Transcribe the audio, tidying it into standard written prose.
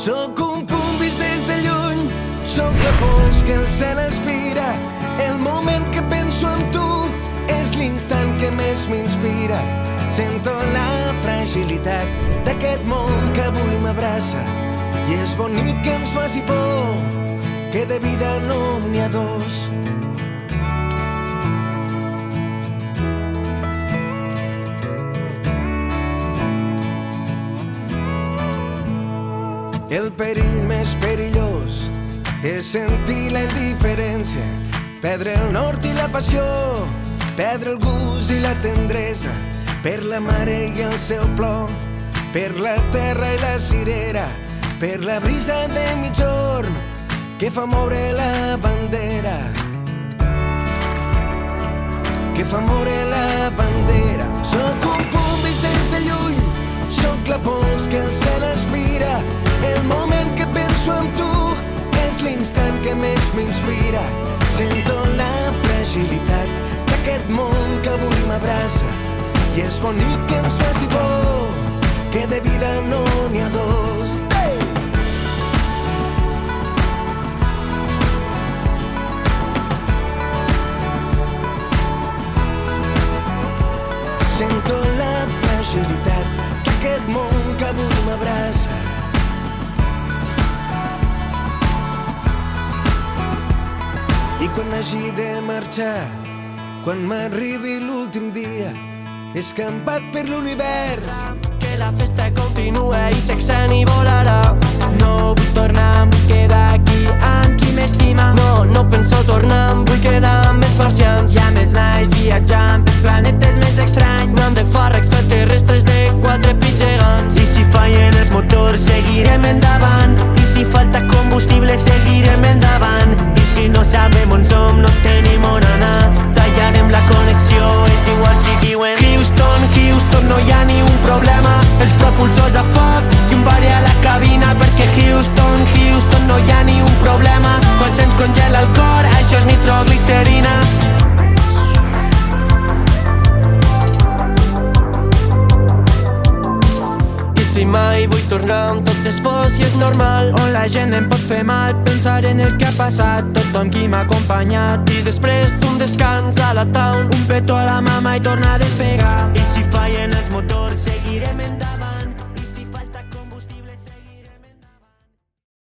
Sóc un punt vist des de lluny, sóc la pols que el cel aspira. El moment que penso en tu és l'instant que més m'inspira. Sento la fragilitat d'aquest món que avui m'abraça i és bonic que ens faci por, que de vida no n'hi ha dos. El perill més perillós és sentir la indiferència, perdre el nord i la passió, perdre el gust i la tendresa, per la mare i el seu plor, per la terra i la cirera, per la brisa de migjorn que fa moure la bandera, que fa moure la bandera. Sóc un punt vist des de lluny, sóc la pols que el cel aspira. El moment que penso en tu és l'instant que més m'inspira. Sento la fragilitat d'aquest món que avui m'abraça i és bonic que ens faci por, que de vida no n'hi ha dos. Sento la fragilitat d'aquest món que avui m'abraça. I quan hagi de marxar, quan m'arribi l'últim dia, escampat per l'univers, que la festa continua i Sexeni volarà. No vull tornar, em vull quedar aquí amb qui m'estima. No penso tornar, em vull quedar amb els marcians. Ja més nice viatjant pels planetes més estranys. No hem de far extraterrestres de 4 pits gegants. I si fallen els motors seguirem endavant, i si falta combustible seguirem endavant. I si no sabem on som, no tenim on anar, tallarem la connexió, és igual si diuen Houston, Houston, no hi ha ni un problema. Els propulsors a foc i un bari a la cabina, perquè Houston, Houston, no hi ha ni un problema. Quan se'ns congela el cor, això és nitroglicerina. I si mai vull tornar on tot és fos i és normal, on la gent em pot fer mal, pensar en el que ha passat, tothom qui m'ha acompanyat. I després d'un descans a la town, un petó a la mama i tornar a despegar. I si fallen els motors seguirem endavant.